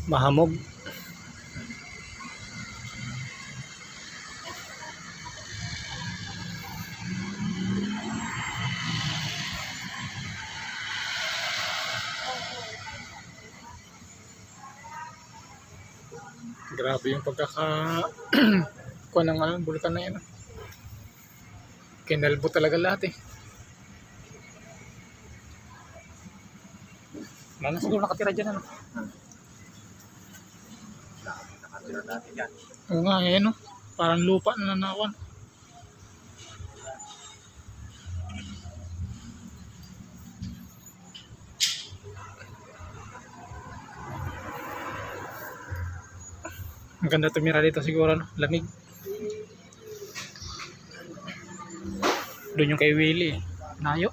Mahamog. Grabe yung pagkaka kuha ng bulkan na yan. Kinalbo talaga lahat eh. Wala na siguro nakatira dyan ano. Nakatira dati dyan. Oo nga, ayan o. Parang lupa na nanawan. Ang ganda tumira dito siguro, no? Lamig. Doon yung kay Willie. Nayo.